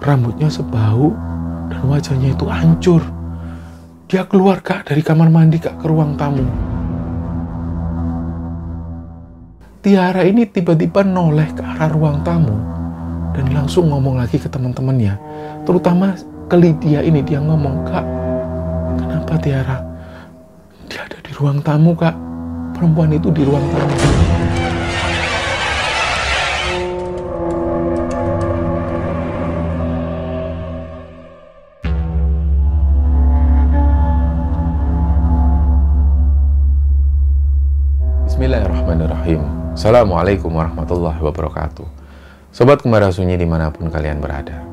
rambutnya sebau, dan wajahnya itu hancur. Dia keluar Kak dari kamar mandi Kak ke ruang tamu. Tiara ini tiba-tiba noleh ke arah ruang tamu dan langsung ngomong lagi ke teman-temannya, terutama ke Lydia ini. Dia ngomong, "Kak, kenapa Tiara? Dia ada di ruang tamu Kak. Perempuan itu di ruang tamu." Bismillahirrahmanirrahim. Assalamualaikum warahmatullahi wabarakatuh. Sobat Kembara Sunyi dimanapun kalian berada.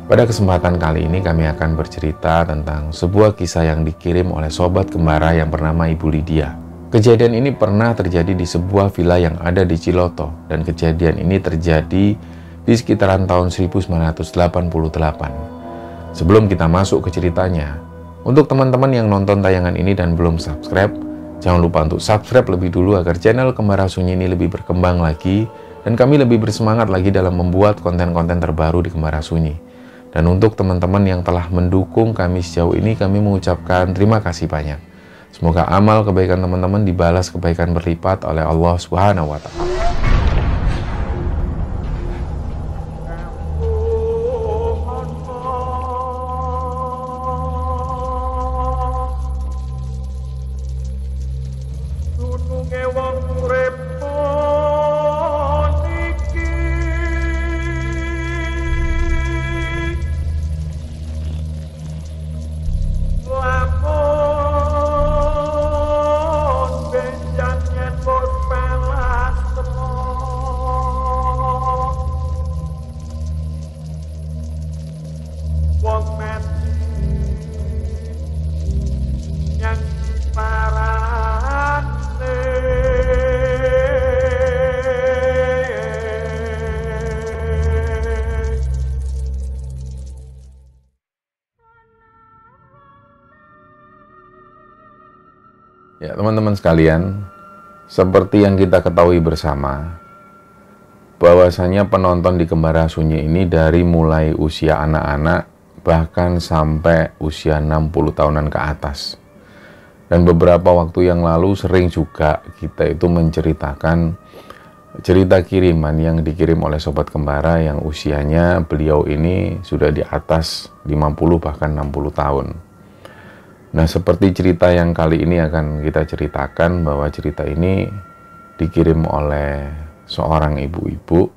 Pada kesempatan kali ini kami akan bercerita tentang sebuah kisah yang dikirim oleh sobat kembara yang bernama Ibu Lydia. Kejadian ini pernah terjadi di sebuah villa yang ada di Ciloto, dan kejadian ini terjadi di sekitaran tahun 1988. Sebelum kita masuk ke ceritanya, untuk teman-teman yang nonton tayangan ini dan belum subscribe, jangan lupa untuk subscribe lebih dulu agar channel Kembara Sunyi ini lebih berkembang lagi dan kami lebih bersemangat lagi dalam membuat konten-konten terbaru di Kembara Sunyi. Dan untuk teman-teman yang telah mendukung kami sejauh ini, kami mengucapkan terima kasih banyak. Semoga amal kebaikan teman-teman dibalas kebaikan berlipat oleh Allah Subhanahu wa Ta'ala. Ya, teman-teman sekalian, seperti yang kita ketahui bersama, bahwasanya penonton di Kembara Sunyi ini dari mulai usia anak-anak bahkan sampai usia 60 tahunan ke atas. Dan beberapa waktu yang lalu sering juga kita itu menceritakan cerita kiriman yang dikirim oleh sobat kembara yang usianya beliau ini sudah di atas 50 bahkan 60 tahun. Nah, seperti cerita yang kali ini akan kita ceritakan, bahwa cerita ini dikirim oleh seorang ibu-ibu.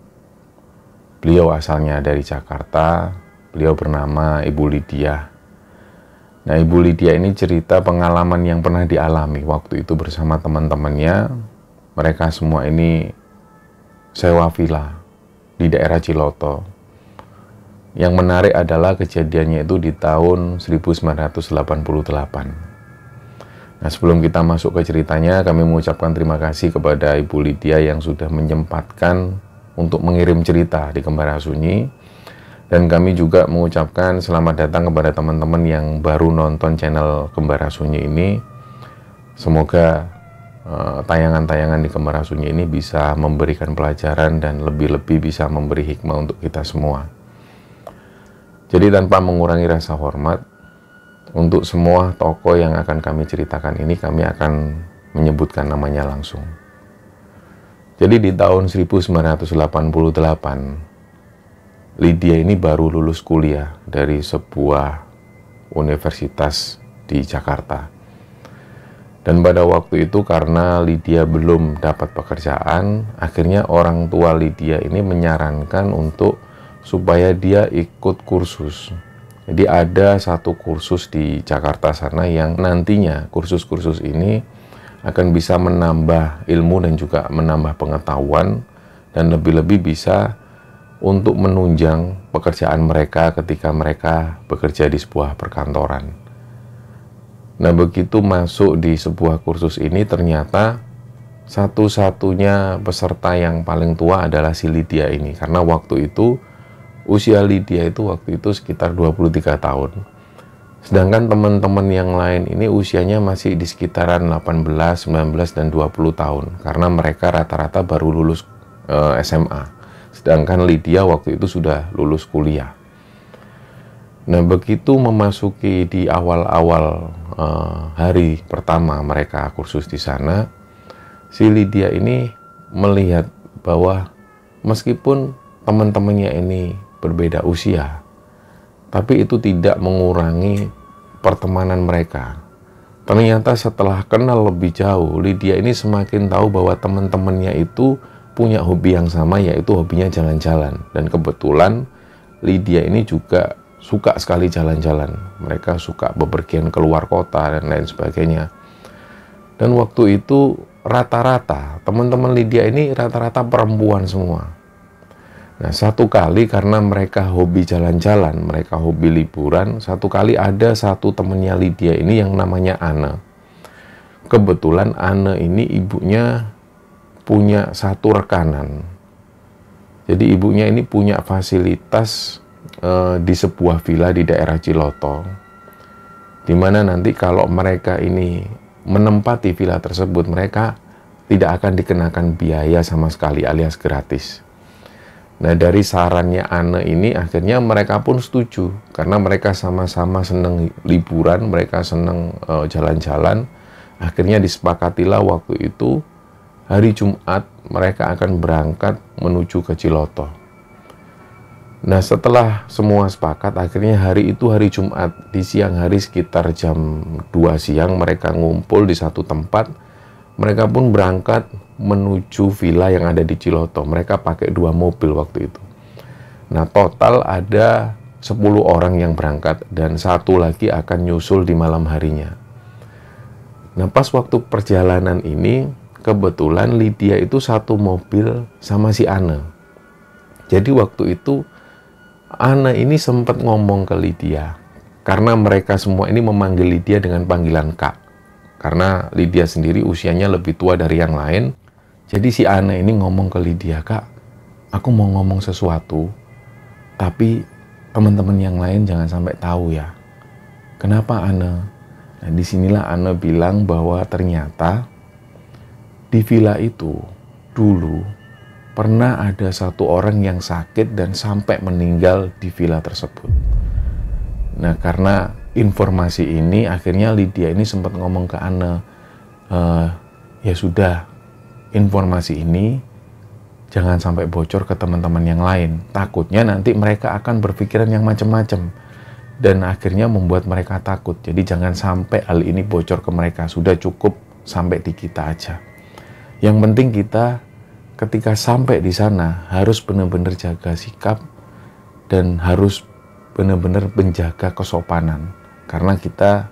Beliau asalnya dari Jakarta, beliau bernama Ibu Lydia. Nah, Ibu Lydia ini cerita pengalaman yang pernah dialami waktu itu bersama teman-temannya. Mereka semua ini sewa villa di daerah Ciloto. Yang menarik adalah kejadiannya itu di tahun 1988. Nah, sebelum kita masuk ke ceritanya, kami mengucapkan terima kasih kepada Ibu Lydia yang sudah menyempatkan untuk mengirim cerita di Kembara Sunyi. Dan kami juga mengucapkan selamat datang kepada teman-teman yang baru nonton channel Kembara Sunyi ini. Semoga tayangan-tayangan di Kembara Sunyi ini bisa memberikan pelajaran dan lebih-lebih bisa memberi hikmah untuk kita semua. Jadi tanpa mengurangi rasa hormat, untuk semua tokoh yang akan kami ceritakan ini, kami akan menyebutkan namanya langsung. Jadi di tahun 1988, Lydia ini baru lulus kuliah dari sebuah universitas di Jakarta. Dan pada waktu itu karena Lydia belum dapat pekerjaan, akhirnya orang tua Lydia ini menyarankan supaya dia ikut kursus. Jadi ada satu kursus di Jakarta sana yang nantinya kursus-kursus ini akan bisa menambah ilmu dan juga menambah pengetahuan, dan lebih-lebih bisa untuk menunjang pekerjaan mereka ketika mereka bekerja di sebuah perkantoran. Nah, begitu masuk di sebuah kursus ini, ternyata satu-satunya peserta yang paling tua adalah si Lydia ini, karena waktu itu usia Lydia itu waktu itu sekitar 23 tahun. Sedangkan teman-teman yang lain ini usianya masih di sekitaran 18, 19, dan 20 tahun. Karena mereka rata-rata baru lulus SMA. Sedangkan Lydia waktu itu sudah lulus kuliah. Nah, begitu memasuki di awal-awal hari pertama mereka kursus di sana, si Lydia ini melihat bahwa meskipun teman-temannya ini berbeda usia, tapi itu tidak mengurangi pertemanan mereka. Ternyata setelah kenal lebih jauh, Lydia ini semakin tahu bahwa teman-temannya itu punya hobi yang sama, yaitu hobinya jalan-jalan. Dan kebetulan Lydia ini juga suka sekali jalan-jalan. Mereka suka bepergian keluar kota dan lain sebagainya. Dan waktu itu rata-rata teman-teman Lydia ini rata-rata perempuan semua. Nah, satu kali karena mereka hobi jalan-jalan, mereka hobi liburan, satu kali ada satu temennya Lydia ini yang namanya Anne. Kebetulan Anne ini ibunya punya satu rekanan. Jadi ibunya ini punya fasilitas di sebuah villa di daerah Ciloto, di mana nanti kalau mereka ini menempati villa tersebut, mereka tidak akan dikenakan biaya sama sekali alias gratis. Nah, dari sarannya Anne ini akhirnya mereka pun setuju, karena mereka sama-sama seneng liburan, mereka seneng jalan-jalan. Akhirnya disepakatilah waktu itu hari Jumat mereka akan berangkat menuju ke Ciloto. Nah, setelah semua sepakat, akhirnya hari itu hari Jumat, di siang hari sekitar jam 2 siang mereka ngumpul di satu tempat. Mereka pun berangkat menuju villa yang ada di Ciloto. Mereka pakai 2 mobil waktu itu. Nah, total ada 10 orang yang berangkat dan satu lagi akan nyusul di malam harinya. Nah, pas waktu perjalanan ini, kebetulan Lydia itu satu mobil sama si Anne. Jadi waktu itu Anne ini sempat ngomong ke Lydia, karena mereka semua ini memanggil Lydia dengan panggilan Kak. Karena Lydia sendiri usianya lebih tua dari yang lain. Jadi si Anne ini ngomong ke Lydia, Kak, aku mau ngomong sesuatu, tapi teman-teman yang lain jangan sampai tahu ya. Kenapa, Anne? Nah, disinilah Anne bilang bahwa ternyata di villa itu dulu pernah ada satu orang yang sakit dan sampai meninggal di villa tersebut. Nah, karena informasi ini, akhirnya Lydia ini sempat ngomong ke Anne, ya sudah, informasi ini jangan sampai bocor ke teman-teman yang lain. Takutnya nanti mereka akan berpikiran yang macam-macam. Dan akhirnya membuat mereka takut. Jadi jangan sampai hal ini bocor ke mereka. Sudah cukup sampai di kita aja. Yang penting kita ketika sampai di sana harus benar-benar jaga sikap dan harus benar-benar menjaga kesopanan karena kita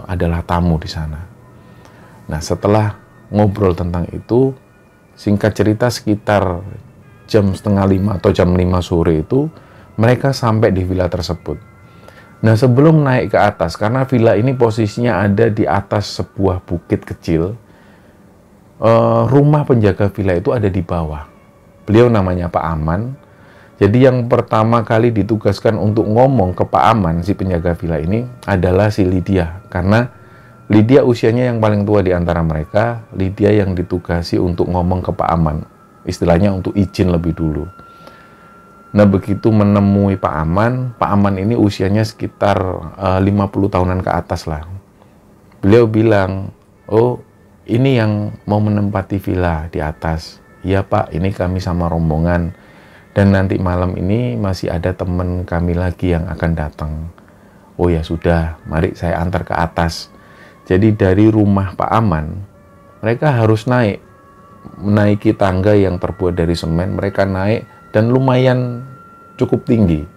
adalah tamu di sana. Nah, setelah ngobrol tentang itu, singkat cerita sekitar jam 4:30 atau jam 5 sore itu mereka sampai di villa tersebut. Nah, sebelum naik ke atas, karena villa ini posisinya ada di atas sebuah bukit kecil, rumah penjaga villa itu ada di bawah. Beliau namanya Pak Aman. Jadi yang pertama kali ditugaskan untuk ngomong ke Pak Aman, si penjaga villa ini, adalah si Lydia. Karena Lydia usianya yang paling tua di antara mereka. Lydia yang ditugasi untuk ngomong ke Pak Aman. Istilahnya untuk izin lebih dulu. Nah, begitu menemui Pak Aman ini usianya sekitar 50 tahunan ke atas lah. Beliau bilang, oh, ini yang mau menempati villa di atas. Iya Pak, ini kami sama rombongan. Dan nanti malam ini masih ada teman kami lagi yang akan datang. Oh ya sudah, mari saya antar ke atas. Jadi dari rumah Pak Aman, mereka harus menaiki tangga yang terbuat dari semen. Mereka naik dan lumayan cukup tinggi.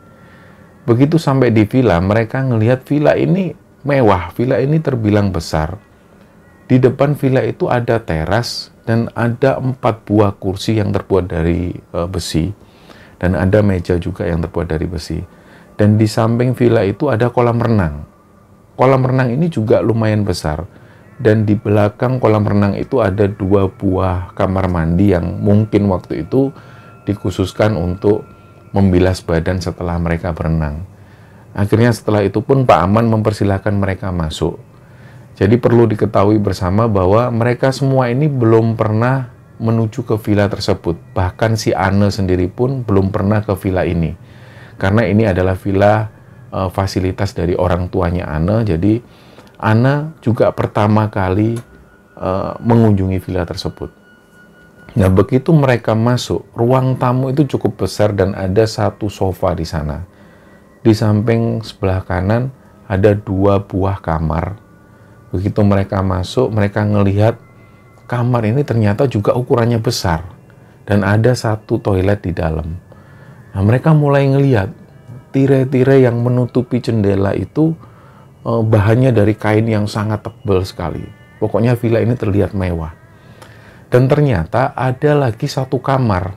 Begitu sampai di villa, mereka ngelihat villa ini mewah. Villa ini terbilang besar. Di depan villa itu ada teras dan ada 4 buah kursi yang terbuat dari besi dan ada meja juga yang terbuat dari besi. Dan di samping villa itu ada kolam renang. Kolam renang ini juga lumayan besar dan di belakang kolam renang itu ada 2 buah kamar mandi yang mungkin waktu itu dikhususkan untuk membilas badan setelah mereka berenang. Akhirnya setelah itu pun Pak Aman mempersilahkan mereka masuk. Jadi perlu diketahui bersama bahwa mereka semua ini belum pernah menuju ke villa tersebut. Bahkan si Anne sendiri pun belum pernah ke villa ini. Karena ini adalah villa fasilitas dari orang tuanya Ana. Jadi Ana juga pertama kali mengunjungi villa tersebut. Nah, begitu mereka masuk, ruang tamu itu cukup besar dan ada satu sofa di sana. Di samping sebelah kanan ada 2 buah kamar. Begitu mereka masuk, mereka ngelihat kamar ini ternyata juga ukurannya besar dan ada satu toilet di dalam. Nah, mereka mulai ngelihat tirai-tirai yang menutupi jendela itu bahannya dari kain yang sangat tebal sekali. Pokoknya villa ini terlihat mewah. Dan ternyata ada lagi satu kamar.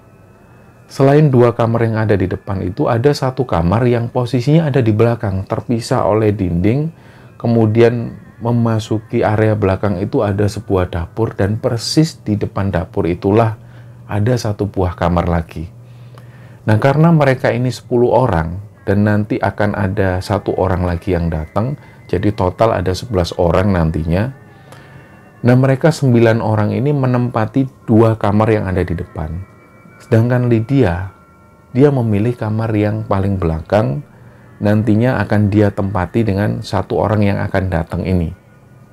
Selain 2 kamar yang ada di depan itu, ada satu kamar yang posisinya ada di belakang, terpisah oleh dinding. Kemudian memasuki area belakang itu ada sebuah dapur, dan persis di depan dapur itulah ada satu buah kamar lagi. Nah, karena mereka ini 10 orang, dan nanti akan ada 1 orang lagi yang datang, jadi total ada 11 orang nantinya. Nah, mereka 9 orang ini menempati 2 kamar yang ada di depan. Sedangkan Lydia, dia memilih kamar yang paling belakang, nantinya akan dia tempati dengan 1 orang yang akan datang ini.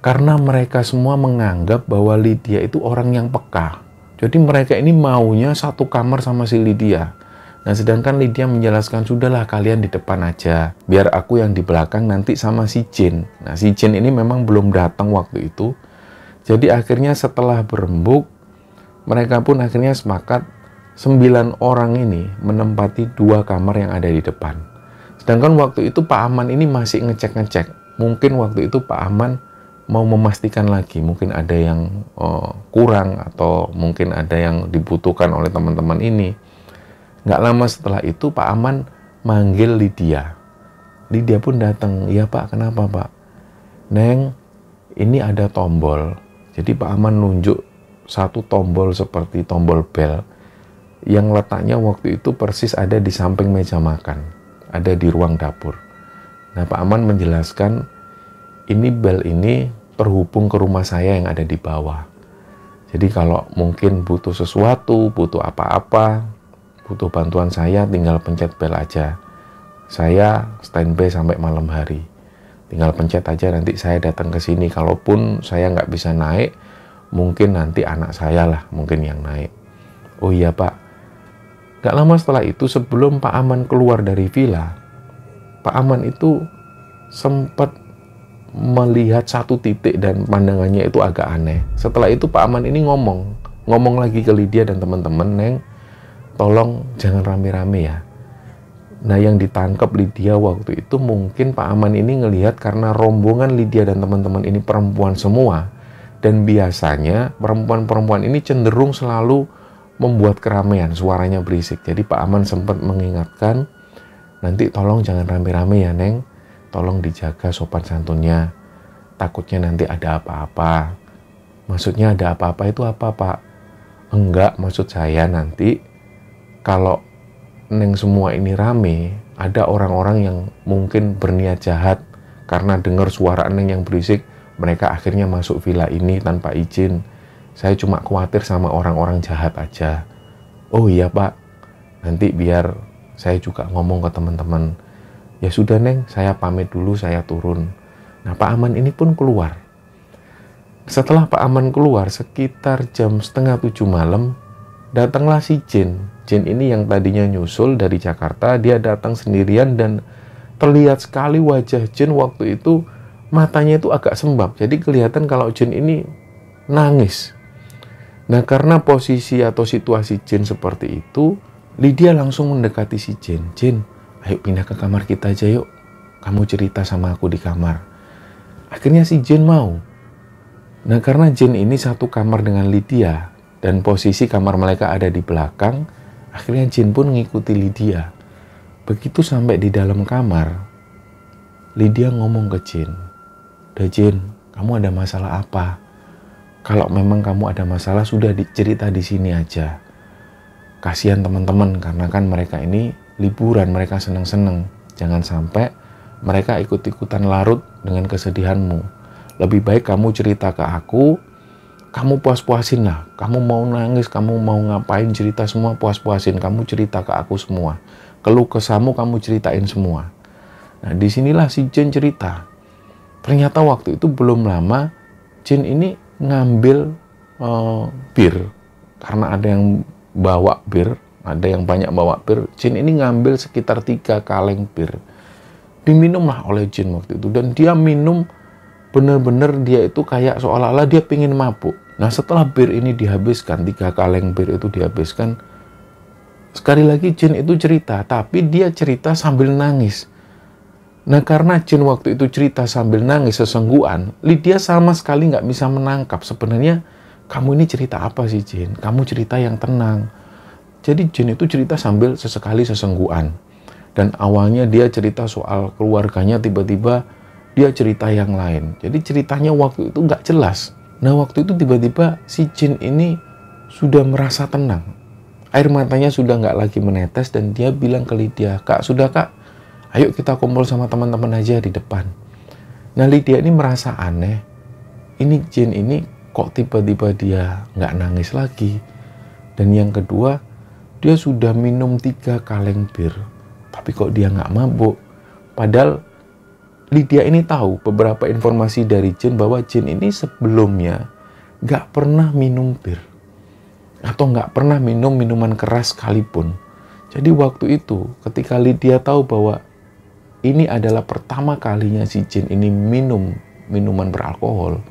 Karena mereka semua menganggap bahwa Lydia itu orang yang peka. Jadi mereka ini maunya 1 kamar sama si Lydia. Nah, sedangkan Lydia menjelaskan, sudahlah kalian di depan aja, biar aku yang di belakang nanti sama si Jin. Nah, si Jin ini memang belum datang waktu itu. Jadi akhirnya setelah berembuk, mereka pun akhirnya sepakat 9 orang ini menempati 2 kamar yang ada di depan. Sedangkan waktu itu Pak Aman ini masih ngecek-ngecek. Mungkin waktu itu Pak Aman mau memastikan lagi, mungkin ada yang kurang atau mungkin ada yang dibutuhkan oleh teman-teman ini. Nggak lama setelah itu Pak Aman manggil Lydia. Lydia pun datang. "Iya Pak, kenapa Pak?" "Neng, ini ada tombol." Jadi Pak Aman nunjuk satu tombol seperti tombol bel yang letaknya waktu itu persis ada di samping meja makan, ada di ruang dapur. Nah, Pak Aman menjelaskan, ini bel ini terhubung ke rumah saya yang ada di bawah. Jadi kalau mungkin butuh sesuatu, butuh apa-apa, butuh bantuan saya, tinggal pencet bel aja. Saya standby sampai malam hari. Tinggal pencet aja, nanti saya datang ke sini. Kalaupun saya nggak bisa naik, mungkin nanti anak saya lah mungkin yang naik. "Oh iya Pak." Nggak lama setelah itu, sebelum Pak Aman keluar dari villa, Pak Aman itu sempat melihat satu titik dan pandangannya itu agak aneh. Setelah itu Pak Aman ini ngomong lagi ke Lydia dan teman-teman, "Neng, tolong jangan rame-rame ya." Nah, yang ditangkap Lydia waktu itu mungkin Pak Aman ini ngelihat karena rombongan Lydia dan teman-teman ini perempuan semua. Dan biasanya perempuan-perempuan ini cenderung selalu membuat keramaian, suaranya berisik. Jadi Pak Aman sempat mengingatkan, "Nanti tolong jangan rame-rame ya Neng, tolong dijaga sopan santunnya. Takutnya nanti ada apa-apa." "Maksudnya ada apa-apa itu apa Pak?" "Enggak, maksud saya nanti kalau Neng semua ini rame, ada orang-orang yang mungkin berniat jahat karena dengar suara Neng yang berisik, mereka akhirnya masuk villa ini tanpa izin. Saya cuma khawatir sama orang-orang jahat aja." "Oh iya Pak, nanti biar saya juga ngomong ke teman-teman." "Ya sudah Neng, saya pamit dulu, saya turun." Nah, Pak Aman ini pun keluar. Setelah Pak Aman keluar sekitar jam 6:30 malam, datanglah si Jin. Jin ini yang tadinya nyusul dari Jakarta, dia datang sendirian dan terlihat sekali wajah Jin waktu itu, matanya itu agak sembab. Jadi kelihatan kalau Jin ini nangis. Nah, karena posisi atau situasi Jin seperti itu, Lydia langsung mendekati si Jin. "Jin, ayo pindah ke kamar kita aja yuk. Kamu cerita sama aku di kamar." Akhirnya si Jin mau. Nah, karena Jin ini satu kamar dengan Lydia dan posisi kamar mereka ada di belakang, akhirnya Jin pun ngikuti Lydia. Begitu sampai di dalam kamar, Lydia ngomong ke Jin, "Udah Jin, kamu ada masalah apa? Kalau memang kamu ada masalah, sudah cerita di sini aja. Kasihan teman-teman, karena kan mereka ini liburan, mereka seneng-seneng. Jangan sampai mereka ikut-ikutan larut dengan kesedihanmu. Lebih baik kamu cerita ke aku, kamu puas-puasin lah. Kamu mau nangis, kamu mau ngapain, cerita semua puas-puasin. Kamu cerita ke aku semua. Keluh kesahmu kamu ceritain semua." Nah, disinilah si Jin cerita. Ternyata waktu itu belum lama Jin ini ngambil bir. Karena ada yang bawa bir, ada yang banyak bawa bir. Jin ini ngambil sekitar 3 kaleng bir. Diminumlah oleh Jin waktu itu. Dan dia minum benar-benar dia itu kayak seolah-olah dia pengen mabuk. Nah, setelah bir ini dihabiskan, 3 kaleng bir itu dihabiskan, sekali lagi Jin itu cerita, tapi dia cerita sambil nangis. Nah, karena Jin waktu itu cerita sambil nangis sesenggukan, Lydia sama sekali nggak bisa menangkap sebenarnya kamu ini cerita apa sih, Jin? Kamu cerita yang tenang. Jadi Jin itu cerita sambil sesekali sesenggukan. Dan awalnya dia cerita soal keluarganya, tiba-tiba dia cerita yang lain. Jadi ceritanya waktu itu nggak jelas. Nah, waktu itu tiba-tiba si Jin ini sudah merasa tenang. Air matanya sudah nggak lagi menetes dan dia bilang ke Lydia, "Kak, sudah Kak, ayo kita kumpul sama teman-teman aja di depan." Nah, Lydia ini merasa aneh. Ini Jin ini kok tiba-tiba dia nggak nangis lagi. Dan yang kedua, dia sudah minum 3 kaleng bir. Tapi kok dia nggak mabuk. Padahal Lydia ini tahu beberapa informasi dari Jin bahwa Jin ini sebelumnya nggak pernah minum bir. Atau nggak pernah minum minuman keras sekalipun. Jadi waktu itu ketika Lydia tahu bahwa ini adalah pertama kalinya si Jin ini minum minuman beralkohol,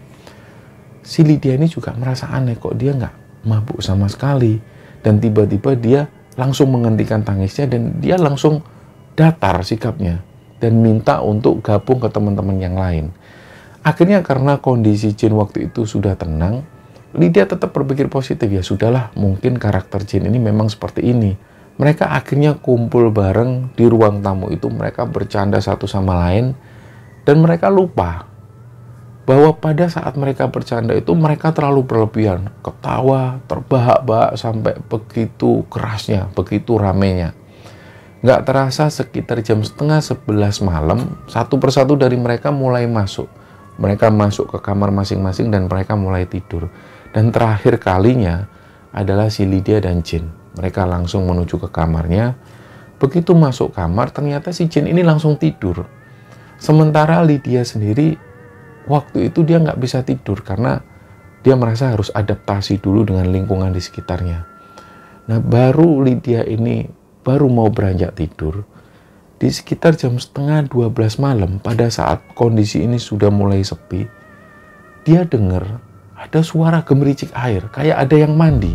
si Lydia ini juga merasa aneh, kok dia nggak mabuk sama sekali. Dan tiba-tiba dia langsung menghentikan tangisnya dan dia langsung datar sikapnya dan minta untuk gabung ke teman-teman yang lain. Akhirnya karena kondisi Jin waktu itu sudah tenang, Lydia tetap berpikir positif, ya sudahlah, mungkin karakter Jin ini memang seperti ini. Mereka akhirnya kumpul bareng di ruang tamu itu, mereka bercanda satu sama lain, dan mereka lupa bahwa pada saat mereka bercanda itu mereka terlalu berlebihan, ketawa, terbahak-bahak sampai begitu kerasnya, begitu ramenya. Nggak terasa sekitar jam 10:30 malam, satu persatu dari mereka mulai masuk. Mereka masuk ke kamar masing-masing dan mereka mulai tidur. Dan terakhir kalinya adalah si Lydia dan Jin. Mereka langsung menuju ke kamarnya. Begitu masuk kamar, ternyata si Jin ini langsung tidur. Sementara Lydia sendiri, waktu itu dia nggak bisa tidur karena dia merasa harus adaptasi dulu dengan lingkungan di sekitarnya. Nah, baru Lydia ini baru mau beranjak tidur. Di sekitar jam 11:30 malam, pada saat kondisi ini sudah mulai sepi, dia dengar ada suara gemericik air, kayak ada yang mandi.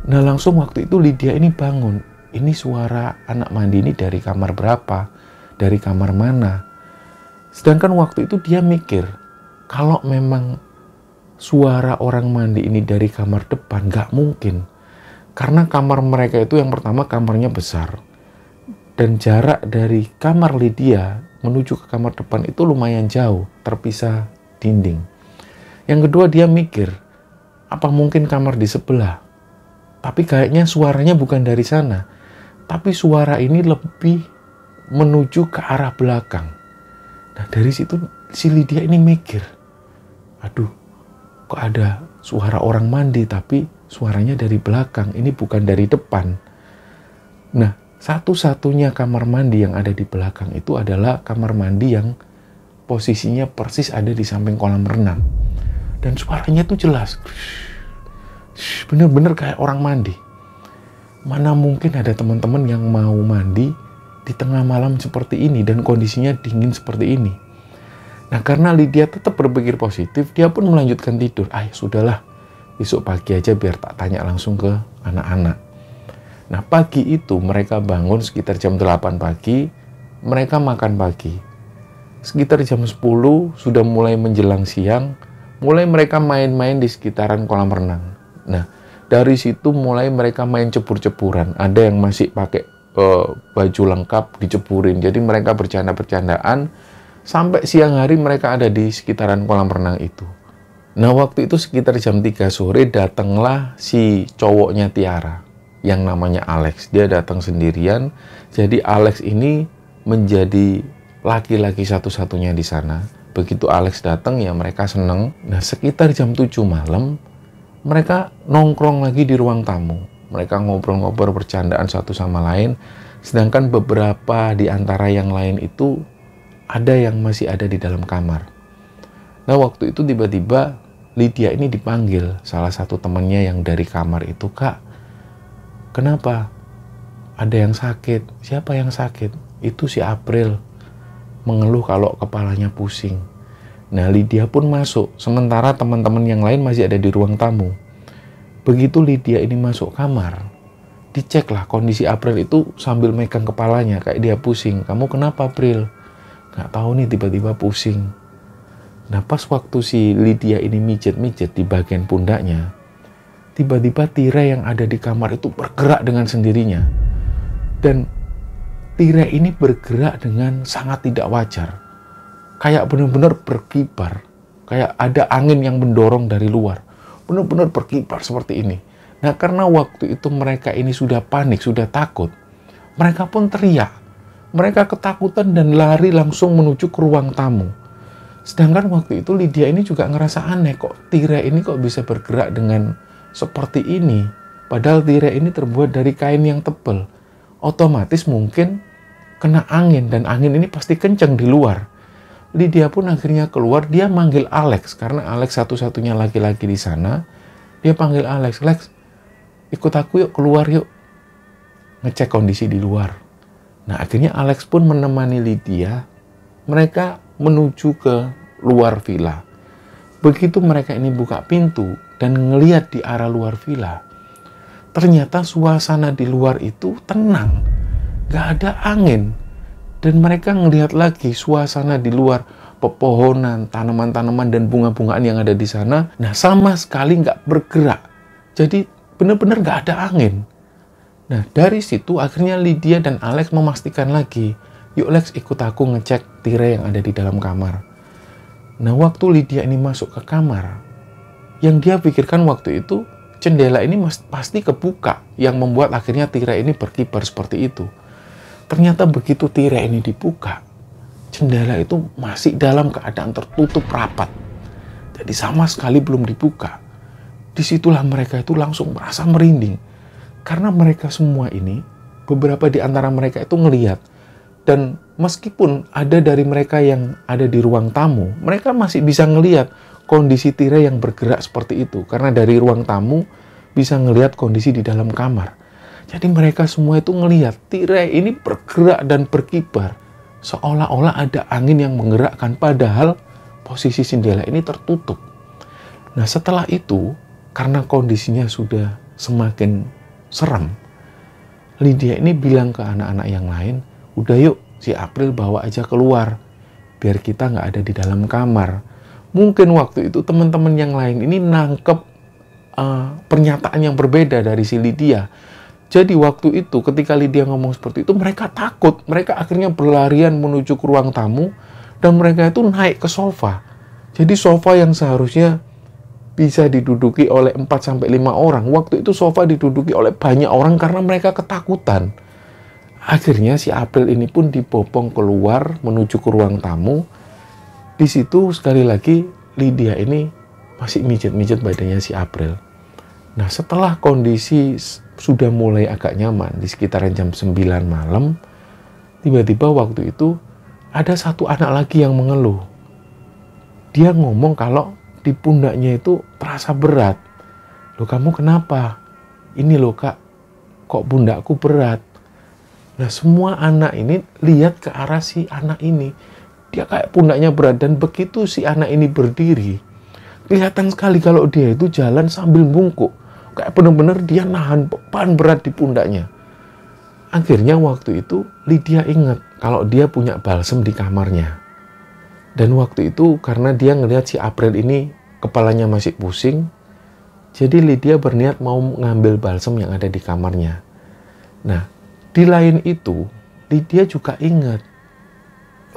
Nah, langsung waktu itu Lydia ini bangun. Ini suara anak mandi ini dari kamar berapa? Dari kamar mana? Sedangkan waktu itu dia mikir, kalau memang suara orang mandi ini dari kamar depan, nggak mungkin. Karena kamar mereka itu yang pertama kamarnya besar. Dan jarak dari kamar Lydia menuju ke kamar depan itu lumayan jauh, terpisah dinding. Yang kedua dia mikir, apa mungkin kamar di sebelah? Tapi kayaknya suaranya bukan dari sana. Tapi suara ini lebih menuju ke arah belakang. Nah, dari situ si Lydia ini mikir, aduh, kok ada suara orang mandi tapi suaranya dari belakang, ini bukan dari depan. Nah, satu-satunya kamar mandi yang ada di belakang itu adalah kamar mandi yang posisinya persis ada di samping kolam renang. Dan suaranya tuh jelas. Bener-bener kayak orang mandi. Mana mungkin ada teman-teman yang mau mandi di tengah malam seperti ini dan kondisinya dingin seperti ini. Nah, karena Lydia tetap berpikir positif, dia pun melanjutkan tidur. Sudahlah, besok pagi aja biar tak tanya langsung ke anak-anak. Nah, pagi itu mereka bangun sekitar jam 8 pagi, mereka makan pagi. Sekitar jam 10 sudah mulai menjelang siang, mulai mereka main-main di sekitaran kolam renang. Nah, dari situ mulai mereka main cebur-ceburan. Ada yang masih pakai baju lengkap diceburin. Jadi mereka bercanda-bercandaan sampai siang hari mereka ada di sekitaran kolam renang itu. Nah, waktu itu sekitar jam 3 sore datanglah si cowoknya Tiara yang namanya Alex. Dia datang sendirian. Jadi Alex ini menjadi laki-laki satu-satunya di sana. Begitu Alex datang ya mereka seneng. Nah, sekitar jam 7 malam mereka nongkrong lagi di ruang tamu. Mereka ngobrol-ngobrol bercandaan satu sama lain Sedangkan beberapa di antara yang lain itu ada yang masih ada di dalam kamar. Nah, waktu itu tiba-tiba Lydia ini dipanggil salah satu temannya yang dari kamar itu. "Kak, kenapa? Ada yang sakit." "Siapa yang sakit?" "Itu si April, mengeluh kalau kepalanya pusing." Nah, Lydia pun masuk, sementara teman-teman yang lain masih ada di ruang tamu. Begitu Lydia ini masuk kamar, diceklah kondisi April itu sambil megang kepalanya kayak dia pusing. "Kamu kenapa, April?" "Nggak tahu nih, tiba-tiba pusing." Nah, pas waktu si Lydia ini mijet-mijet di bagian pundaknya, tiba-tiba tirai yang ada di kamar itu bergerak dengan sendirinya. Dan tirai ini bergerak dengan sangat tidak wajar. Kayak benar-benar berkibar. Kayak ada angin yang mendorong dari luar. Benar-benar berkibar seperti ini. Nah, karena waktu itu mereka ini sudah panik, sudah takut, mereka pun teriak. Mereka ketakutan dan lari langsung menuju ke ruang tamu. Sedangkan waktu itu Lydia ini juga ngerasa aneh, kok tirai ini kok bisa bergerak dengan seperti ini. Padahal tirai ini terbuat dari kain yang tebal. Otomatis mungkin kena angin, dan angin ini pasti kencang di luar. Lydia pun akhirnya keluar, dia manggil Alex, karena Alex satu-satunya laki-laki di sana. Dia panggil Alex, "Lex, ikut aku yuk, keluar yuk, ngecek kondisi di luar." Nah, akhirnya Alex pun menemani Lydia. Mereka menuju ke luar villa. Begitu mereka ini buka pintu dan ngelihat di arah luar villa, ternyata suasana di luar itu tenang, gak ada angin. Dan mereka ngelihat lagi suasana di luar, pepohonan, tanaman-tanaman, dan bunga-bungaan yang ada di sana. Nah, sama sekali nggak bergerak. Jadi benar-benar nggak ada angin. Nah, dari situ akhirnya Lydia dan Alex memastikan lagi, "Yuk Lex, ikut aku ngecek tirai yang ada di dalam kamar." Nah, waktu Lydia ini masuk ke kamar, yang dia pikirkan waktu itu jendela ini pasti kebuka, yang membuat akhirnya tirai ini berkibar seperti itu. Ternyata begitu tirai ini dibuka, jendela itu masih dalam keadaan tertutup rapat. Jadi sama sekali belum dibuka. Disitulah mereka itu langsung merasa merinding. Karena mereka semua ini, beberapa di antara mereka itu ngelihat. Dan meskipun ada dari mereka yang ada di ruang tamu, mereka masih bisa ngelihat kondisi tirai yang bergerak seperti itu. Karena dari ruang tamu bisa ngelihat kondisi di dalam kamar. Jadi mereka semua itu ngelihat tirai ini bergerak dan berkibar. Seolah-olah ada angin yang menggerakkan, padahal posisi jendela ini tertutup. Nah, setelah itu, karena kondisinya sudah semakin seram, Lydia ini bilang ke anak-anak yang lain, "Udah yuk, si April bawa aja keluar, biar kita nggak ada di dalam kamar." Mungkin waktu itu teman-teman yang lain ini nangkep pernyataan yang berbeda dari si Lydia. Jadi waktu itu ketika Lydia ngomong seperti itu, mereka takut. Mereka akhirnya berlarian menuju ke ruang tamu dan mereka itu naik ke sofa. Jadi sofa yang seharusnya bisa diduduki oleh 4-5 orang, waktu itu sofa diduduki oleh banyak orang karena mereka ketakutan. Akhirnya si April ini pun dibopong keluar menuju ke ruang tamu. Di situ sekali lagi Lydia ini masih mijet-mijet badannya si April. Nah, setelah kondisi sudah mulai agak nyaman di sekitaran jam 9 malam, tiba-tiba waktu itu ada satu anak lagi yang mengeluh. Dia ngomong kalau di pundaknya itu terasa berat. "Loh, kamu kenapa?" "Ini loh Kak, kok pundakku berat." Nah, semua anak ini lihat ke arah si anak ini. Dia kayak pundaknya berat, dan begitu si anak ini berdiri, kelihatan sekali kalau dia itu jalan sambil bungkuk. Kayak benar-benar dia nahan beban berat di pundaknya. Akhirnya waktu itu Lydia ingat kalau dia punya balsem di kamarnya. Dan waktu itu karena dia ngelihat si April ini kepalanya masih pusing, jadi Lydia berniat mau ngambil balsem yang ada di kamarnya. Nah, di lain itu Lydia juga ingat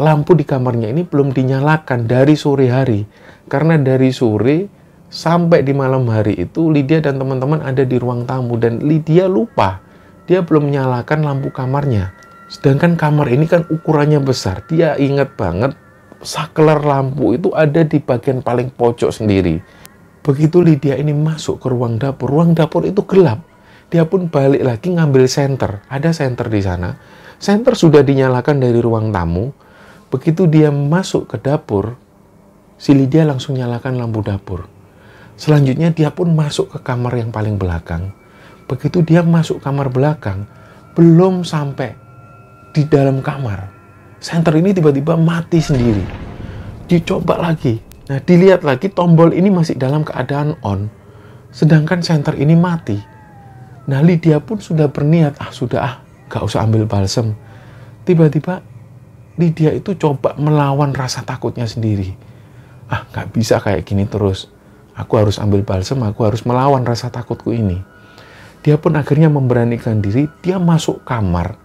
lampu di kamarnya ini belum dinyalakan dari sore hari. Karena dari sore sampai di malam hari itu Lydia dan teman-teman ada di ruang tamu, dan Lydia lupa dia belum menyalakan lampu kamarnya. Sedangkan kamar ini kan ukurannya besar. Dia ingat banget saklar lampu itu ada di bagian paling pojok sendiri. Begitu Lydia ini masuk ke ruang dapur itu gelap. Dia pun balik lagi ngambil senter. Ada senter di sana. Senter sudah dinyalakan dari ruang tamu. Begitu dia masuk ke dapur, si Lydia langsung nyalakan lampu dapur. Selanjutnya dia pun masuk ke kamar yang paling belakang. Begitu dia masuk kamar belakang, belum sampai di dalam kamar, senter ini tiba-tiba mati sendiri. Dicoba lagi. Nah, dilihat lagi tombol ini masih dalam keadaan on. Sedangkan senter ini mati. Nah, Lydia pun sudah berniat, gak usah ambil balsem. Tiba-tiba Lydia itu coba melawan rasa takutnya sendiri. Gak bisa kayak gini terus. Aku harus ambil balsem, aku harus melawan rasa takutku ini. Dia pun akhirnya memberanikan diri, dia masuk kamar.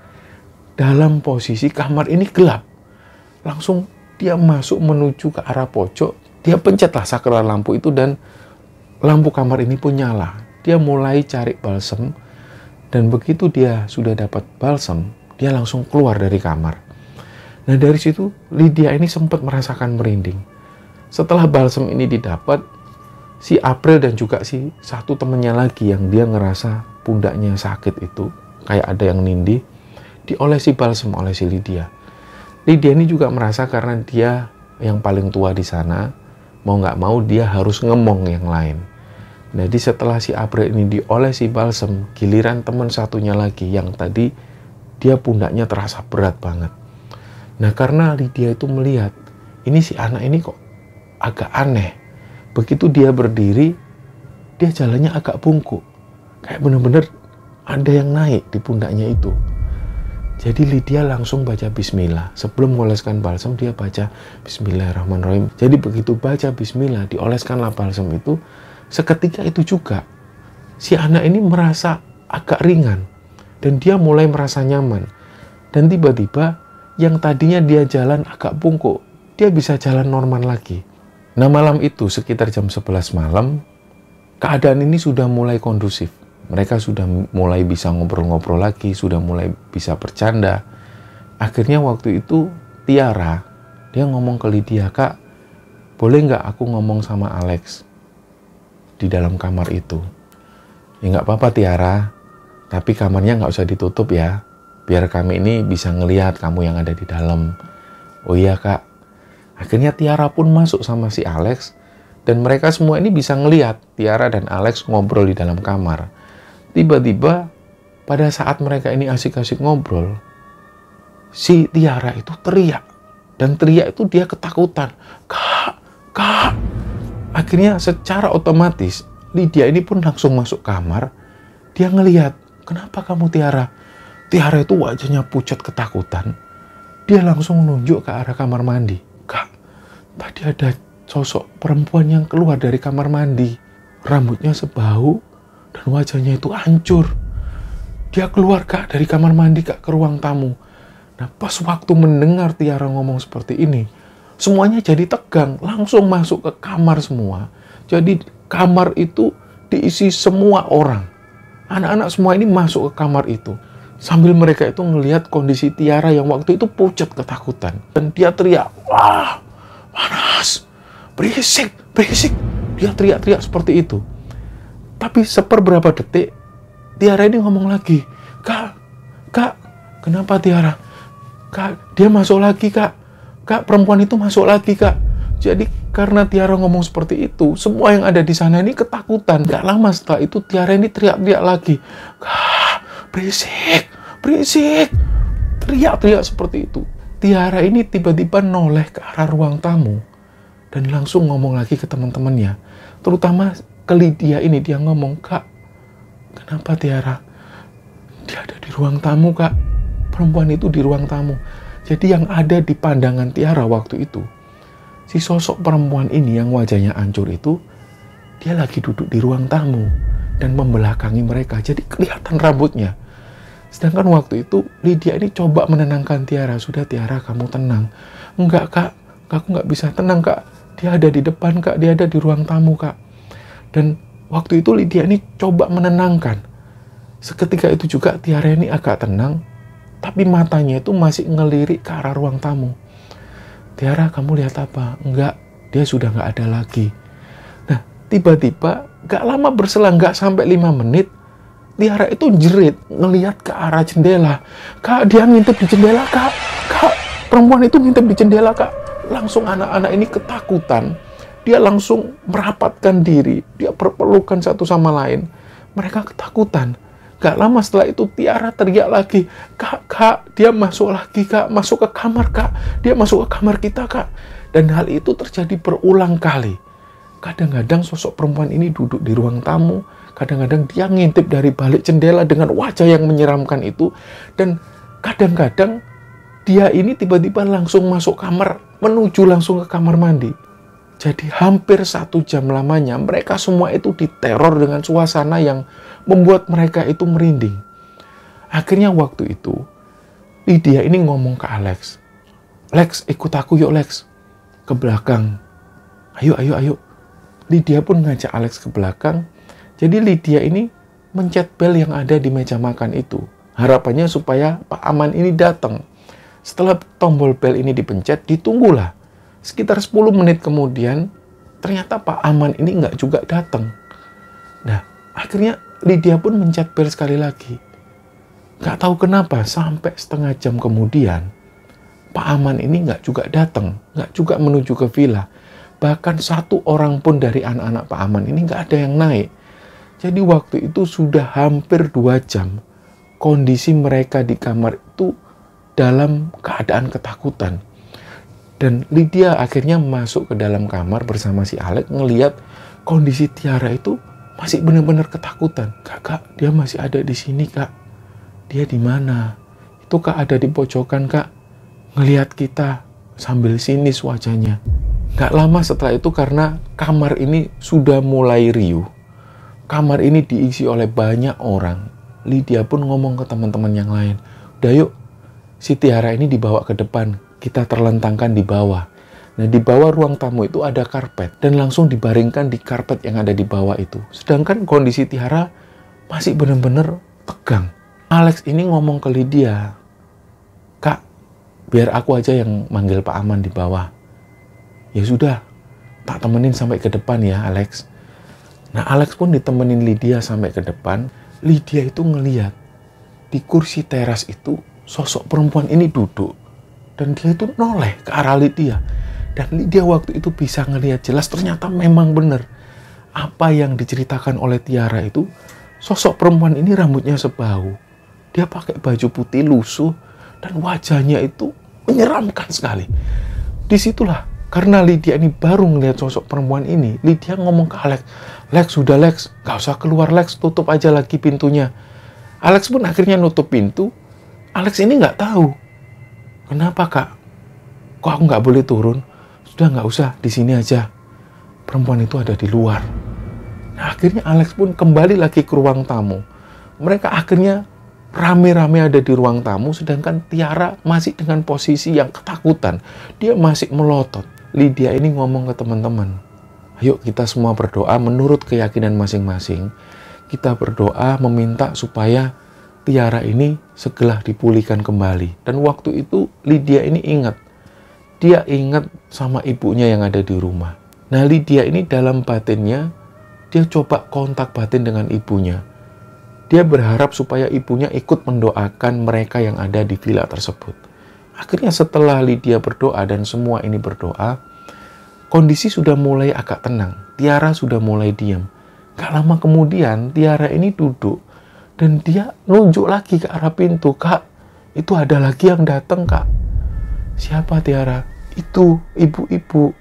Dalam posisi kamar ini gelap. Langsung dia masuk menuju ke arah pojok. Dia pencetlah saklar lampu itu dan lampu kamar ini pun nyala. Dia mulai cari balsem. Dan begitu dia sudah dapat balsem, dia langsung keluar dari kamar. Nah, dari situ Lydia ini sempat merasakan merinding. Setelah balsem ini didapat, si April dan juga si satu temennya lagi yang dia ngerasa pundaknya sakit itu, kayak ada yang nindih, diolesi balsem oleh si Lydia. Lydia ini juga merasa karena dia yang paling tua di sana, mau nggak mau dia harus ngemong yang lain. Jadi setelah si April ini diolesi balsem, giliran teman satunya lagi yang tadi dia pundaknya terasa berat banget. Nah, karena Lydia itu melihat, ini si anak ini kok agak aneh. Begitu dia berdiri, dia jalannya agak bungkuk. Kayak bener-bener ada yang naik di pundaknya itu. Jadi Lydia langsung baca bismillah. Sebelum mengoleskan balsem, dia baca bismillahirrahmanirrahim. Jadi begitu baca bismillah, dioleskanlah balsem itu. Seketika itu juga, si anak ini merasa agak ringan. Dan dia mulai merasa nyaman. Dan tiba-tiba, yang tadinya dia jalan agak bungkuk, dia bisa jalan normal lagi. Nah, malam itu sekitar jam 11 malam, keadaan ini sudah mulai kondusif. Mereka sudah mulai bisa ngobrol-ngobrol lagi, sudah mulai bisa bercanda. Akhirnya waktu itu Tiara, dia ngomong ke Lydia, "Kak, boleh nggak aku ngomong sama Alex di dalam kamar itu?" "Ya nggak apa-apa Tiara, tapi kamarnya nggak usah ditutup ya, biar kami ini bisa ngelihat kamu yang ada di dalam." "Oh iya Kak." Akhirnya Tiara pun masuk sama si Alex, dan mereka semua ini bisa ngelihat Tiara dan Alex ngobrol di dalam kamar. Tiba-tiba pada saat mereka ini asik-asik ngobrol, si Tiara itu teriak. Dan teriak itu dia ketakutan. Kak. Akhirnya secara otomatis Lydia ini pun langsung masuk kamar. Dia ngelihat, "Kenapa kamu Tiara?" Tiara itu wajahnya pucat ketakutan. Dia langsung nunjuk ke arah kamar mandi. "Kak, tadi ada sosok perempuan yang keluar dari kamar mandi. Rambutnya sebahu dan wajahnya itu hancur. Dia keluar Kak dari kamar mandi Kak ke ruang tamu." Nah, pas waktu mendengar Tiara ngomong seperti ini, semuanya jadi tegang, langsung masuk ke kamar semua. Jadi kamar itu diisi semua orang. Anak-anak semua ini masuk ke kamar itu. Sambil mereka itu ngelihat kondisi Tiara yang waktu itu pucat ketakutan. Dan dia teriak, "Wah, panas, berisik." Dia teriak-teriak seperti itu. Tapi seperberapa detik, Tiara ini ngomong lagi, Kak, kenapa Tiara? Kak, dia masuk lagi Kak, perempuan itu masuk lagi Kak." Jadi karena Tiara ngomong seperti itu, semua yang ada di sana ini ketakutan. Gak lama setelah itu Tiara ini teriak-teriak lagi, "Kak, berisik." Teriak-teriak seperti itu. Tiara ini tiba-tiba noleh ke arah ruang tamu dan langsung ngomong lagi ke teman-temannya. Terutama ke Lydia ini, dia ngomong, "Kak, kenapa Tiara? Dia ada di ruang tamu Kak. Perempuan itu di ruang tamu." Jadi yang ada di pandangan Tiara waktu itu, si sosok perempuan ini yang wajahnya hancur itu, dia lagi duduk di ruang tamu dan membelakangi mereka. Jadi kelihatan rambutnya. Sedangkan waktu itu Lydia ini coba menenangkan Tiara. "Sudah Tiara, kamu tenang." "Enggak Kak, aku nggak bisa tenang Kak. Dia ada di depan Kak, dia ada di ruang tamu Kak." Dan waktu itu Lydia ini coba menenangkan. Seketika itu juga Tiara ini agak tenang, tapi matanya itu masih ngelirik ke arah ruang tamu. "Tiara, kamu lihat apa?" "Enggak, dia sudah nggak ada lagi." Nah, tiba-tiba gak lama berselang, gak sampai 5 menit, Tiara itu jerit, ngelihat ke arah jendela. Kak, dia ngintip di jendela, Kak. Kak, perempuan itu ngintip di jendela, Kak. Langsung anak-anak ini ketakutan. Dia langsung merapatkan diri. Dia berpelukan satu sama lain. Mereka ketakutan. Gak lama setelah itu Tiara teriak lagi. Kak, dia masuk lagi, Kak. Masuk ke kamar, Kak. Dia masuk ke kamar kita, Kak. Dan hal itu terjadi berulang kali. Kadang-kadang sosok perempuan ini duduk di ruang tamu. Kadang-kadang dia ngintip dari balik jendela dengan wajah yang menyeramkan itu. Dan kadang-kadang dia ini tiba-tiba langsung masuk kamar, menuju langsung ke kamar mandi. Jadi hampir 1 jam lamanya mereka semua itu diteror dengan suasana yang membuat mereka itu merinding. Akhirnya waktu itu Lydia ini ngomong ke Alex. Lex, ikut aku yuk Lex. Ke belakang. Ayo. Lydia pun ngajak Alex ke belakang. Jadi Lydia ini mencet bel yang ada di meja makan itu. Harapannya supaya Pak Aman ini datang. Setelah tombol bel ini dipencet, ditunggulah. Sekitar 10 menit kemudian, ternyata Pak Aman ini nggak juga datang. Nah, akhirnya Lydia pun mencet bel sekali lagi. Nggak tahu kenapa, sampai setengah jam kemudian, Pak Aman ini nggak juga datang, nggak juga menuju ke villa. Bahkan 1 orang pun dari anak-anak Pak Aman ini nggak ada yang naik. Jadi waktu itu sudah hampir 2 jam. Kondisi mereka di kamar itu dalam keadaan ketakutan. Dan Lydia akhirnya masuk ke dalam kamar bersama si Alex, ngelihat kondisi Tiara itu masih benar-benar ketakutan. Kak, dia masih ada di sini, Kak. Dia di mana? Itu Kak ada di pojokan, Kak. Ngelihat kita sambil sinis wajahnya. Gak lama setelah itu karena kamar ini sudah mulai riuh. Kamar ini diisi oleh banyak orang. Lydia pun ngomong ke teman-teman yang lain. Udah yuk, si Tiara ini dibawa ke depan. Kita terlentangkan di bawah. Nah, di bawah ruang tamu itu ada karpet. Dan langsung dibaringkan di karpet yang ada di bawah itu. Sedangkan kondisi Tiara masih benar-benar tegang. Alex ini ngomong ke Lydia. Kak, biar aku aja yang manggil Pak Aman di bawah. Ya sudah, tak temenin sampai ke depan ya, Alex. Nah, Alex pun ditemenin Lydia sampai ke depan. Lydia itu ngeliat di kursi teras itu sosok perempuan ini duduk. Dan dia itu noleh ke arah Lydia. Dan Lydia waktu itu bisa ngelihat jelas ternyata memang benar. Apa yang diceritakan oleh Tiara itu, sosok perempuan ini rambutnya sebahu. Dia pakai baju putih lusuh dan wajahnya itu menyeramkan sekali. Disitulah, karena Lydia ini baru ngelihat sosok perempuan ini, Lydia ngomong ke Alex, Lex, sudah Lex, gak usah keluar Lex, tutup aja lagi pintunya. Alex pun akhirnya nutup pintu. Alex ini nggak tahu. Kenapa Kak? Kok aku nggak boleh turun? Sudah nggak usah, di sini aja. Perempuan itu ada di luar. Nah, akhirnya Alex pun kembali lagi ke ruang tamu. Mereka akhirnya rame-rame ada di ruang tamu, sedangkan Tiara masih dengan posisi yang ketakutan. Dia masih melotot. Lydia ini ngomong ke teman-teman, ayo kita semua berdoa menurut keyakinan masing-masing. Kita berdoa meminta supaya Tiara ini segera dipulihkan kembali. Dan waktu itu Lydia ini ingat. Dia ingat sama ibunya yang ada di rumah. Nah, Lydia ini dalam batinnya, dia coba kontak batin dengan ibunya. Dia berharap supaya ibunya ikut mendoakan mereka yang ada di villa tersebut. Akhirnya setelah Lydia berdoa dan semua ini berdoa, kondisi sudah mulai agak tenang. Tiara sudah mulai diam. Gak lama kemudian Tiara ini duduk dan dia nunjuk lagi ke arah pintu. Kak, itu ada lagi yang datang, Kak. Siapa Tiara? Itu ibu-ibu.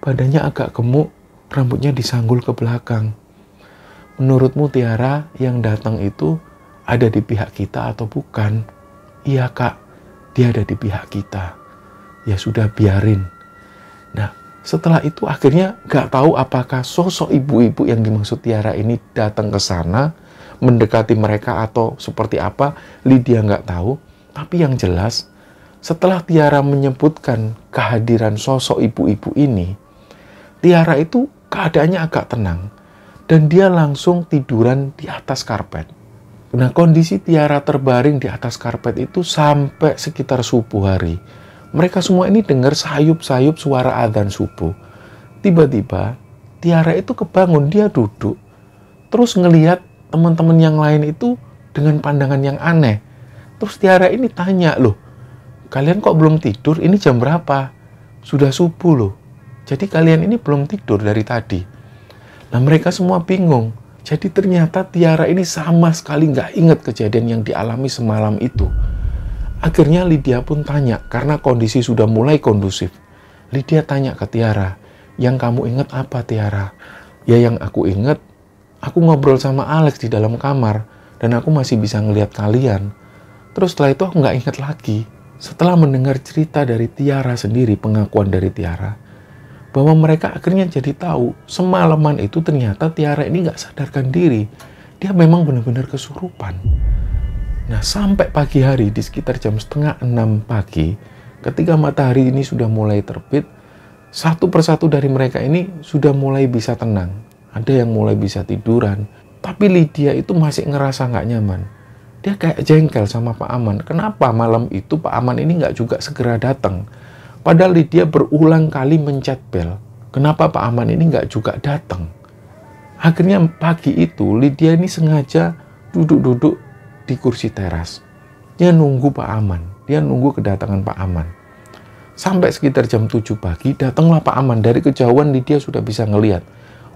Badannya agak gemuk, rambutnya disanggul ke belakang. Menurutmu Tiara, yang datang itu ada di pihak kita atau bukan? Iya Kak, dia ada di pihak kita. Ya sudah, biarin. Nah, setelah itu akhirnya gak tahu apakah sosok ibu-ibu yang dimaksud Tiara ini datang ke sana, mendekati mereka atau seperti apa, Lydia gak tahu. Tapi yang jelas, setelah Tiara menyebutkan kehadiran sosok ibu-ibu ini, Tiara itu keadaannya agak tenang. Dan dia langsung tiduran di atas karpet. Nah, kondisi Tiara terbaring di atas karpet itu sampai sekitar subuh hari. Mereka semua ini dengar sayup-sayup suara adzan subuh. Tiba-tiba, Tiara itu kebangun, dia duduk. Terus ngelihat teman-teman yang lain itu dengan pandangan yang aneh. Terus Tiara ini tanya, loh, kalian kok belum tidur? Ini jam berapa? Sudah subuh loh. Jadi kalian ini belum tidur dari tadi. Nah, mereka semua bingung. Jadi ternyata Tiara ini sama sekali nggak ingat kejadian yang dialami semalam itu. Akhirnya Lydia pun tanya, karena kondisi sudah mulai kondusif. Lydia tanya ke Tiara, yang kamu ingat apa Tiara? Ya yang aku ingat, aku ngobrol sama Alex di dalam kamar, dan aku masih bisa ngelihat kalian. Terus setelah itu aku nggak ingat lagi. Setelah mendengar cerita dari Tiara sendiri, pengakuan dari Tiara, bahwa mereka akhirnya jadi tahu, semalaman itu ternyata Tiara ini nggak sadarkan diri. Dia memang benar-benar kesurupan. Nah, sampai pagi hari di sekitar jam 5:30 pagi, ketika matahari ini sudah mulai terbit, satu persatu dari mereka ini sudah mulai bisa tenang. Ada yang mulai bisa tiduran. Tapi Lydia itu masih ngerasa nggak nyaman. Dia kayak jengkel sama Pak Aman. Kenapa malam itu Pak Aman ini nggak juga segera datang? Padahal Lydia berulang kali mencet bel. Kenapa Pak Aman ini nggak juga datang? Akhirnya pagi itu Lydia ini sengaja duduk-duduk di kursi teras. Dia nunggu Pak Aman. Dia nunggu kedatangan Pak Aman. Sampai sekitar jam 7 pagi datanglah Pak Aman. Dari kejauhan Lydia sudah bisa ngelihat.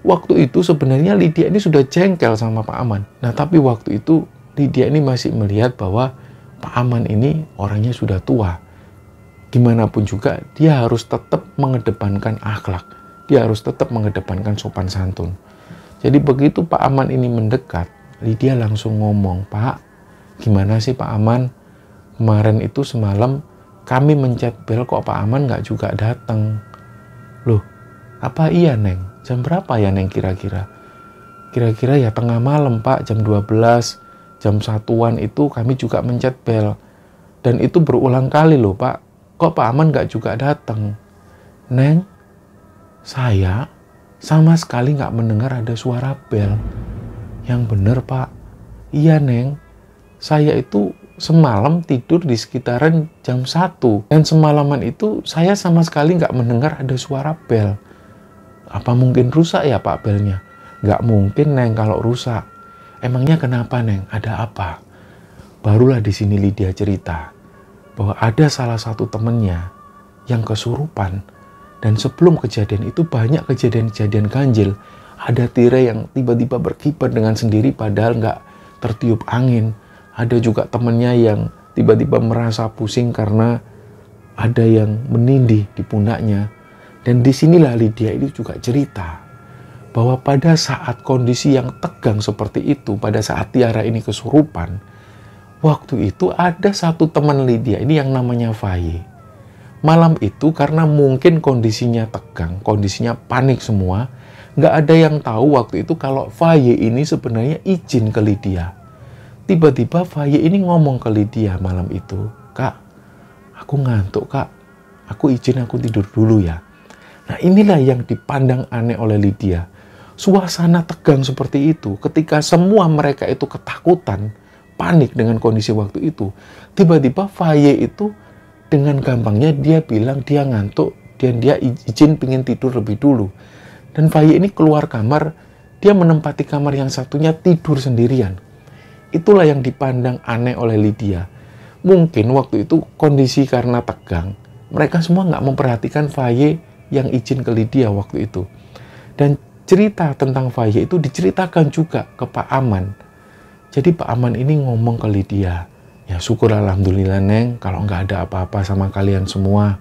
Waktu itu sebenarnya Lydia ini sudah jengkel sama Pak Aman. Nah, tapi waktu itu Lydia ini masih melihat bahwa Pak Aman ini orangnya sudah tua. Gimana pun juga dia harus tetap mengedepankan akhlak. Dia harus tetap mengedepankan sopan santun. Jadi begitu Pak Aman ini mendekat, Lydia langsung ngomong, Pak, gimana sih Pak Aman? Kemarin itu semalam kami mencet bel kok Pak Aman nggak juga datang. Loh, apa iya Neng? Jam berapa ya Neng kira-kira? Kira-kira ya tengah malam Pak, jam 12, jam 1-an itu kami juga mencet bel. Dan itu berulang kali loh Pak. Kok Pak Aman nggak juga datang? Neng, saya sama sekali nggak mendengar ada suara bel. Yang bener Pak. Iya Neng, saya itu semalam tidur di sekitaran jam 1. Dan semalaman itu saya sama sekali nggak mendengar ada suara bel. Apa mungkin rusak ya Pak belnya? Nggak mungkin Neng kalau rusak. Emangnya kenapa Neng? Ada apa? Barulah di sini Lydia cerita bahwa ada salah satu temennya yang kesurupan. Dan sebelum kejadian itu banyak kejadian-kejadian ganjil. Ada tirai yang tiba-tiba berkibar dengan sendiri padahal nggak tertiup angin. Ada juga temennya yang tiba-tiba merasa pusing karena ada yang menindih di pundaknya. Dan disinilah Lydia ini juga cerita bahwa pada saat kondisi yang tegang seperti itu, pada saat Tiara ini kesurupan, waktu itu ada satu teman Lydia ini yang namanya Faye. Malam itu karena mungkin kondisinya tegang, kondisinya panik semua, nggak ada yang tahu waktu itu kalau Faye ini sebenarnya izin ke Lydia. Tiba-tiba Faye ini ngomong ke Lydia malam itu, Kak, aku ngantuk Kak, aku izin aku tidur dulu ya. Nah inilah yang dipandang aneh oleh Lydia. Suasana tegang seperti itu, ketika semua mereka itu ketakutan, panik dengan kondisi waktu itu, tiba-tiba Faye itu dengan gampangnya dia bilang dia ngantuk dan dia izin pengen tidur lebih dulu. Dan Faye ini keluar kamar, dia menempati kamar yang satunya tidur sendirian. Itulah yang dipandang aneh oleh Lydia. Mungkin waktu itu kondisi karena tegang, mereka semua nggak memperhatikan Faye yang izin ke Lydia waktu itu. Dan cerita tentang Faye itu diceritakan juga ke Pak Aman. Jadi Pak Aman ini ngomong ke Lydia, ya syukur alhamdulillah Neng, kalau nggak ada apa-apa sama kalian semua.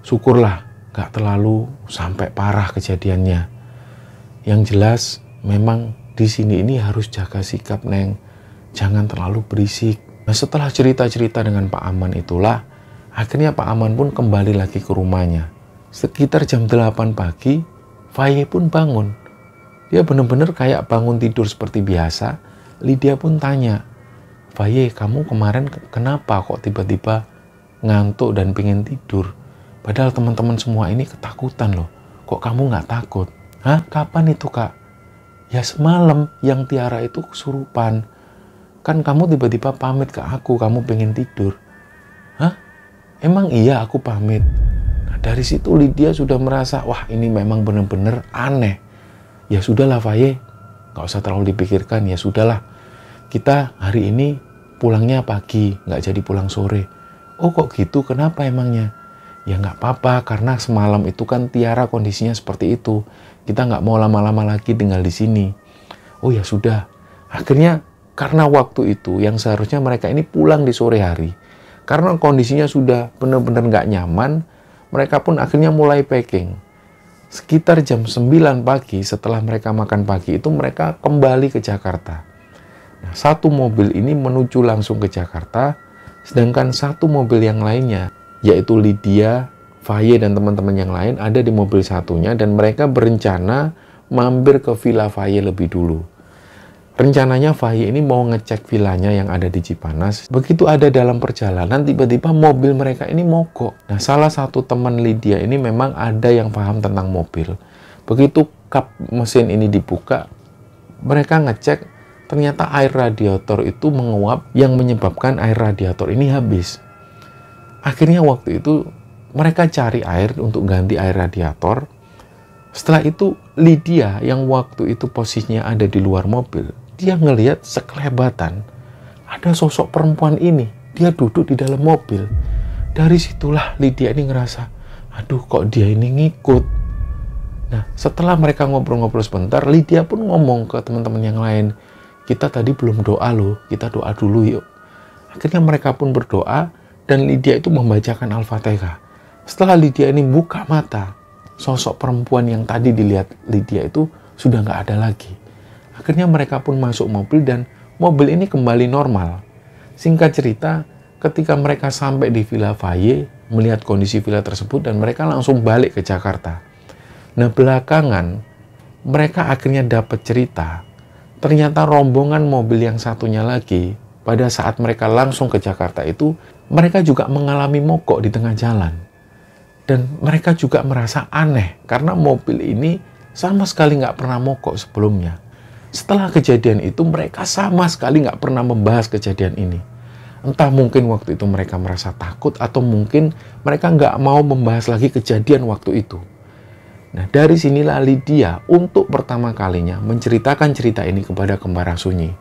Syukurlah, nggak terlalu sampai parah kejadiannya. Yang jelas, memang di sini ini harus jaga sikap Neng. Jangan terlalu berisik. Nah setelah cerita-cerita dengan Pak Aman itulah, akhirnya Pak Aman pun kembali lagi ke rumahnya. Sekitar jam 8 pagi, Faye pun bangun. Dia benar-benar kayak bangun tidur seperti biasa. Lydia pun tanya, Faye, kamu kemarin kenapa kok tiba-tiba ngantuk dan pengen tidur? Padahal teman-teman semua ini ketakutan loh. Kok kamu nggak takut? Hah? Kapan itu Kak? Ya semalam yang Tiara itu kesurupan. Kan kamu tiba-tiba pamit ke aku, kamu pengen tidur. Hah? Emang iya aku pamit? Nah, dari situ Lydia sudah merasa, wah ini memang benar-benar aneh. Ya sudahlah Faye, nggak usah terlalu dipikirkan, ya sudahlah. Kita hari ini pulangnya pagi, nggak jadi pulang sore. Oh kok gitu, kenapa emangnya? Ya nggak apa-apa, karena semalam itu kan Tiara kondisinya seperti itu. Kita nggak mau lama-lama lagi tinggal di sini. Oh ya sudah. Akhirnya karena waktu itu yang seharusnya mereka ini pulang di sore hari, karena kondisinya sudah benar-benar nggak nyaman, mereka pun akhirnya mulai packing. Sekitar jam 9 pagi setelah mereka makan pagi itu mereka kembali ke Jakarta. Nah, satu mobil ini menuju langsung ke Jakarta, sedangkan satu mobil yang lainnya, yaitu Lydia, Faye, dan teman-teman yang lain ada di mobil satunya, dan mereka berencana mampir ke Villa Faye lebih dulu. Rencananya Faye ini mau ngecek villanya yang ada di Cipanas. Begitu ada dalam perjalanan, tiba-tiba mobil mereka ini mogok. Nah, salah satu teman Lydia ini memang ada yang paham tentang mobil. Begitu kap mesin ini dibuka, mereka ngecek, ternyata air radiator itu menguap yang menyebabkan air radiator ini habis. Akhirnya waktu itu mereka cari air untuk ganti air radiator. Setelah itu Lydia yang waktu itu posisinya ada di luar mobil, dia ngelihat sekelebatan ada sosok perempuan ini, dia duduk di dalam mobil. Dari situlah Lydia ini ngerasa, aduh kok dia ini ngikut. Nah, setelah mereka ngobrol-ngobrol sebentar, Lydia pun ngomong ke teman-teman yang lain, kita tadi belum doa loh, kita doa dulu yuk. Akhirnya mereka pun berdoa, dan Lydia itu membacakan Al-Fatihah. Setelah Lydia ini buka mata, sosok perempuan yang tadi dilihat Lydia itu sudah nggak ada lagi. Akhirnya mereka pun masuk mobil, dan mobil ini kembali normal. Singkat cerita, ketika mereka sampai di Villa Faye, melihat kondisi villa tersebut, dan mereka langsung balik ke Jakarta. Nah, belakangan mereka akhirnya dapat cerita, ternyata rombongan mobil yang satunya lagi, pada saat mereka langsung ke Jakarta itu, mereka juga mengalami mogok di tengah jalan. Dan mereka juga merasa aneh, karena mobil ini sama sekali nggak pernah mogok sebelumnya. Setelah kejadian itu, mereka sama sekali nggak pernah membahas kejadian ini. Entah mungkin waktu itu mereka merasa takut, atau mungkin mereka nggak mau membahas lagi kejadian waktu itu. Nah, dari sinilah Lydia untuk pertama kalinya menceritakan cerita ini kepada Kembara Sunyi.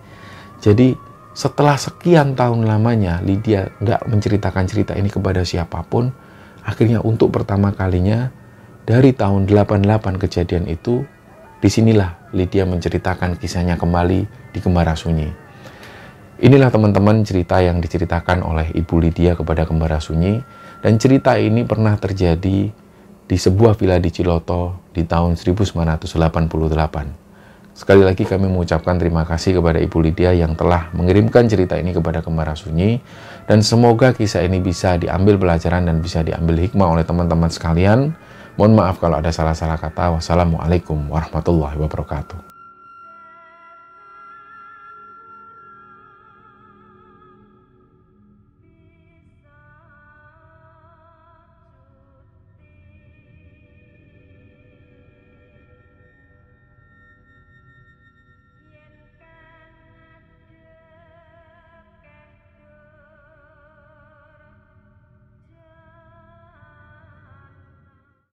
Jadi, setelah sekian tahun lamanya Lydia nggak menceritakan cerita ini kepada siapapun, akhirnya untuk pertama kalinya dari tahun 88 kejadian itu, disinilah Lydia menceritakan kisahnya kembali di Kembara Sunyi. Inilah teman-teman cerita yang diceritakan oleh Ibu Lydia kepada Kembara Sunyi, dan cerita ini pernah terjadi di sebuah villa di Ciloto di tahun 1988. Sekali lagi kami mengucapkan terima kasih kepada Ibu Lydia yang telah mengirimkan cerita ini kepada Kembara Sunyi, dan semoga kisah ini bisa diambil pelajaran dan bisa diambil hikmah oleh teman-teman sekalian. Mohon maaf kalau ada salah-salah kata. Wassalamualaikum warahmatullahi wabarakatuh.